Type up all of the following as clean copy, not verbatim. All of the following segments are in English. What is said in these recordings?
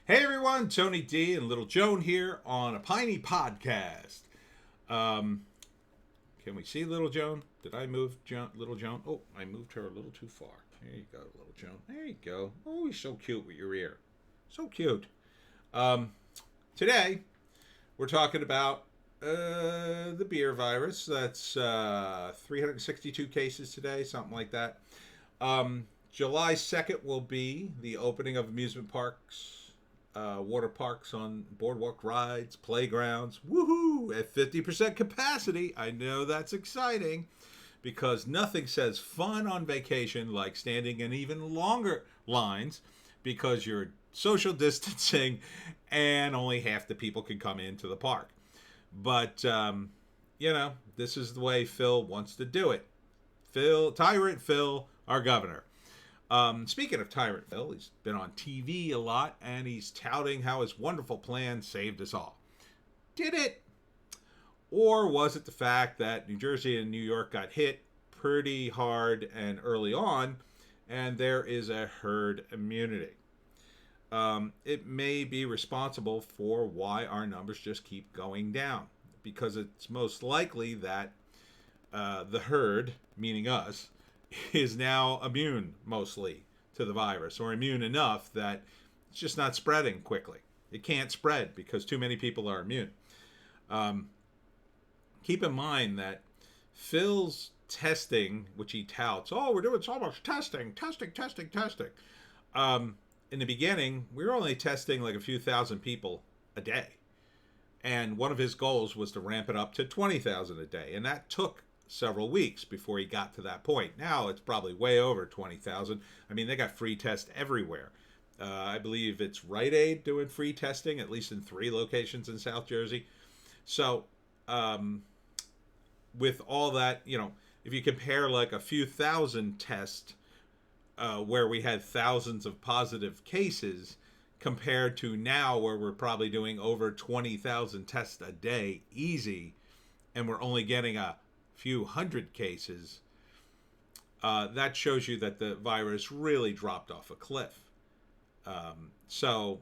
Hey everyone, Tony D and Little Joan here on a Piney podcast. Um, can we see Little Joan? Did I move Little Joan? Oh, I moved her a little too far. There you go, Little Joan. There you go. Oh, you're so cute with your ear. So cute. Um, Today, we're talking about the beer virus. That's 362 cases today, something like that. July 2nd will be the opening of amusement parks, water parks on boardwalk rides, playgrounds. Woohoo! At 50% capacity. I know that's exciting because nothing says fun on vacation like standing in even longer lines because you're social distancing and only half the people can come into the park. But, this is the way Phil wants to do it. Tyrant Phil, our governor. Speaking of Tyrant Phil, he's been on TV a lot and he's touting how his wonderful plan saved us all. Did it? Or was it the fact that New Jersey and New York got hit pretty hard and early on, and there is a herd immunity? It may be responsible for why our numbers just keep going down, because it's most likely that the herd, meaning us, is now immune mostly to the virus, or immune enough that it's just not spreading quickly. It can't spread because too many people are immune. Keep in mind that Phil's testing, which he touts, we're doing so much testing. In the beginning, we were only testing like a few thousand people a day. And one of his goals was to ramp it up to 20,000 a day. And that took several weeks before he got to that point. Now it's probably way over 20,000. I mean, they got free tests everywhere. I believe it's Rite Aid doing free testing, at least in 3 locations in South Jersey. So, with all that, if you compare like a few thousand tests where we had thousands of positive cases compared to now where we're probably doing over 20,000 tests a day easy, and we're only getting a few hundred cases, that shows you that the virus really dropped off a cliff. So,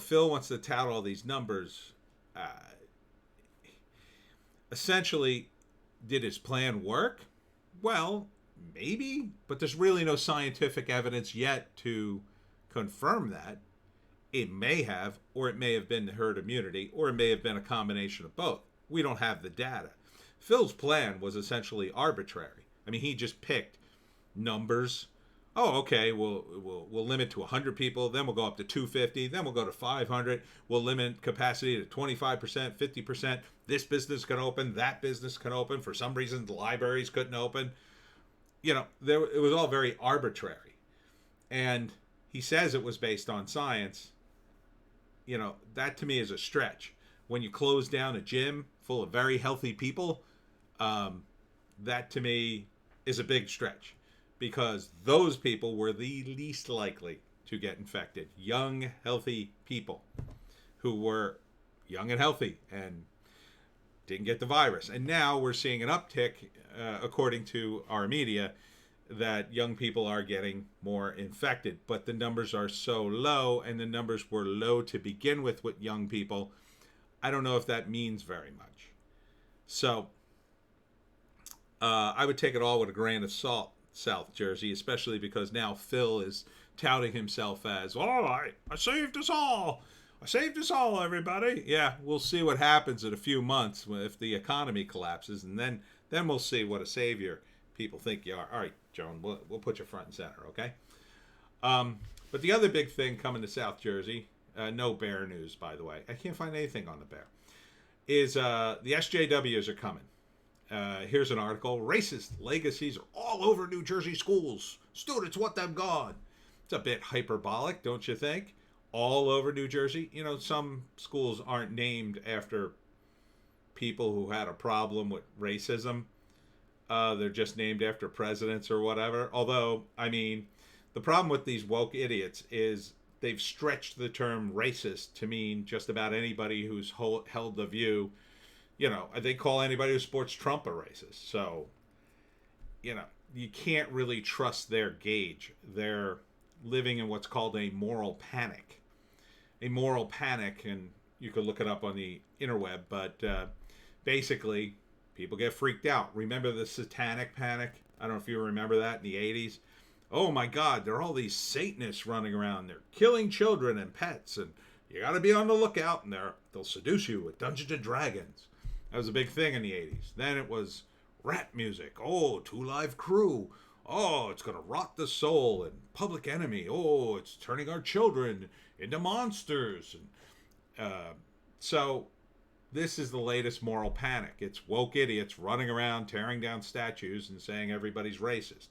Phil wants to tout all these numbers. Essentially, did his plan work? Well, maybe, but there's really no scientific evidence yet to confirm that. It may have, or it may have been herd immunity, or it may have been a combination of both. We don't have the data. Phil's plan was essentially arbitrary. I mean, he just picked numbers. Oh, okay, we'll limit to 100 people, then we'll go up to 250, then we'll go to 500. We'll limit capacity to 25%, 50%. This business can open, that business can open. For some reason, the libraries couldn't open. It was all very arbitrary. And he says it was based on science. That to me is a stretch. When you close down a gym full of very healthy people, that to me is a big stretch, because those people were the least likely to get infected. Young, healthy people who were young and healthy and didn't get the virus. And now we're seeing an uptick, according to our media, that young people are getting more infected. But the numbers are so low, and the numbers were low to begin with young people. I don't know if that means very much. So I would take it all with a grain of salt, South Jersey, especially because now Phil is touting himself as, all right, I saved us all. I saved us all, everybody. Yeah, we'll see what happens in a few months if the economy collapses, and then we'll see what a savior people think you are. All right, Joan, we'll put you front and center, okay? But the other big thing coming to South Jersey, no bear news, by the way. I can't find anything on the bear. Is the SJWs are coming. Here's an article. Racist legacies are all over New Jersey schools. Students want them gone. It's a bit hyperbolic, don't you think? All over New Jersey. Some schools aren't named after people who had a problem with racism. They're just named after presidents or whatever. Although, I mean, the problem with these woke idiots is they've stretched the term racist to mean just about anybody who's held the view. They call anybody who supports Trump a racist. So, you can't really trust their gauge. They're living in what's called a moral panic. a moral panic, and you could look it up on the interweb, but basically, people get freaked out. Remember the satanic panic? I don't know if you remember that in the 80s. Oh my God, there are all these Satanists running around. They're killing children and pets, and you got to be on the lookout, and they'll seduce you with Dungeons and Dragons. That was a big thing in the 80s. Then it was rap music. Oh, Two Live Crew. Oh, it's going to rot the soul. And Public Enemy. Oh, it's turning our children into monsters. And so this is the latest moral panic. It's woke idiots running around tearing down statues and saying everybody's racist.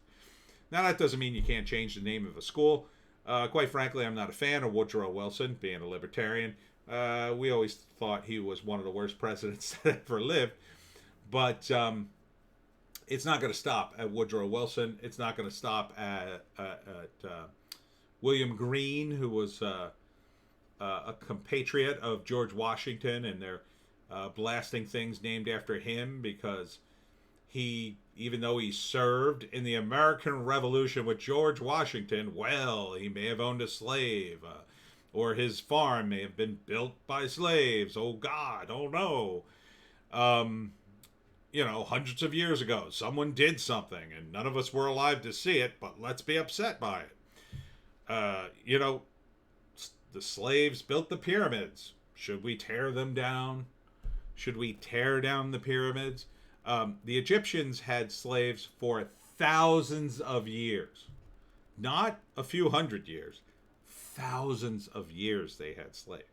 Now, that doesn't mean you can't change the name of a school. Quite frankly, I'm not a fan of Woodrow Wilson, being a libertarian. We always thought he was one of the worst presidents that ever lived. But it's not going to stop at Woodrow Wilson. It's not going to stop at William Green, who was a compatriot of George Washington, and they're blasting things named after him because he, even though he served in the American Revolution with George Washington, well, he may have owned a slave, or his farm may have been built by slaves. Oh God, oh no. Hundreds of years ago, someone did something, and none of us were alive to see it, but let's be upset by it. The slaves built the pyramids. Should we tear them down? Should we tear down the pyramids? The Egyptians had slaves for thousands of years. Not a few hundred years. Thousands of years they had slaves.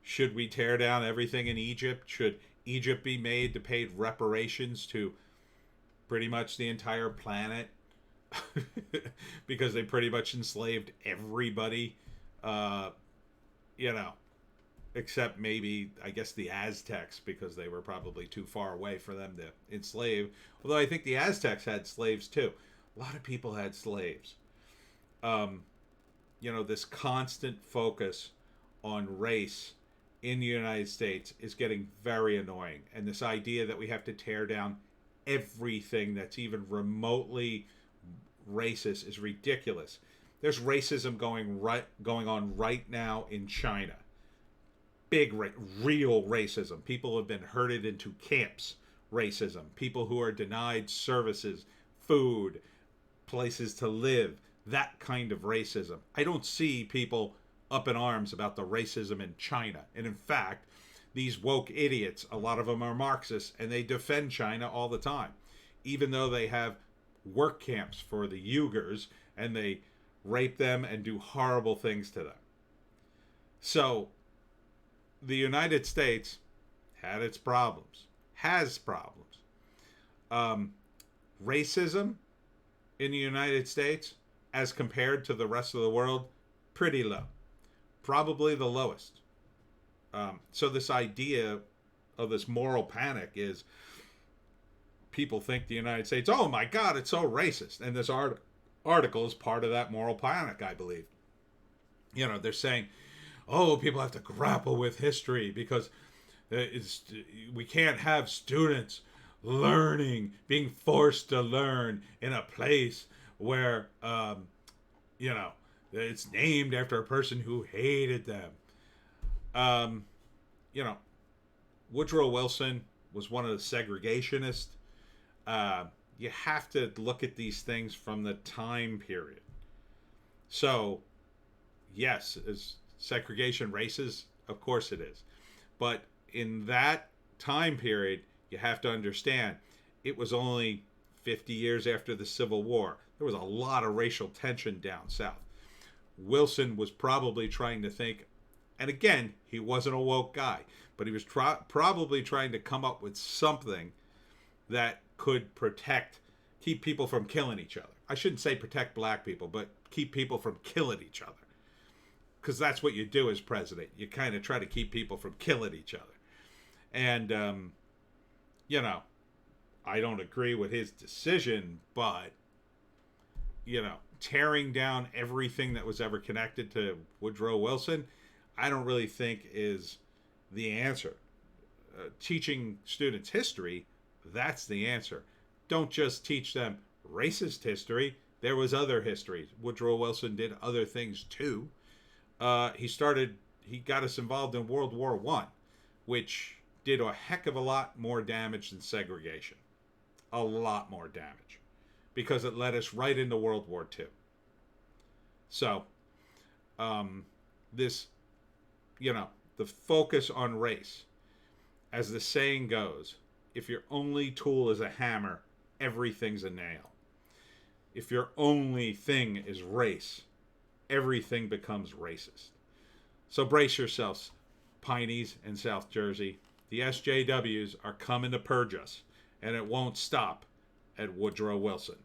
Should we tear down everything in Egypt? Should Egypt be made to pay reparations to pretty much the entire planet? Because they pretty much enslaved everybody. Except maybe, I guess, the Aztecs, because they were probably too far away for them to enslave. Although I think the Aztecs had slaves too. A lot of people had slaves. This constant focus on race in the United States is getting very annoying. And this idea that we have to tear down everything that's even remotely racist is ridiculous. There's racism going on right now in China. Real racism. People have been herded into camps. Racism. People who are denied services, food, places to live. That kind of racism. I don't see people up in arms about the racism in China. And in fact, these woke idiots, a lot of them are Marxists, and they defend China all the time. Even though they have work camps for the Uyghurs, and they rape them and do horrible things to them. So, the United States had its problems, has problems. Racism in the United States, as compared to the rest of the world, pretty low. Probably the lowest. So this idea of this moral panic is people think the United States, oh my God, it's so racist. And this article is part of that moral panic, I believe. They're saying, oh, people have to grapple with history because we can't have students being forced to learn in a place where, it's named after a person who hated them. Woodrow Wilson was one of the segregationists. You have to look at these things from the time period. So, yes, is segregation racist? Of course it is. But in that time period, you have to understand, it was only 50 years after the Civil War. There was a lot of racial tension down south. Wilson was probably trying to think, and again, he wasn't a woke guy, but he was probably trying to come up with something that could keep people from killing each other. I shouldn't say protect black people, but keep people from killing each other. Because that's what you do as president. You kind of try to keep people from killing each other. And, I don't agree with his decision, but, tearing down everything that was ever connected to Woodrow Wilson, I don't really think is the answer. Teaching students history, that's the answer. Don't just teach them racist history. There was other history. Woodrow Wilson did other things too. He got us involved in World War One, which did a heck of a lot more damage than segregation. A lot more damage. Because it led us right into World War Two. So, this, the focus on race, as the saying goes, if your only tool is a hammer, everything's a nail. If your only thing is race, everything becomes racist. So brace yourselves, Pineys in South Jersey. The SJWs are coming to purge us, and it won't stop at Woodrow Wilson.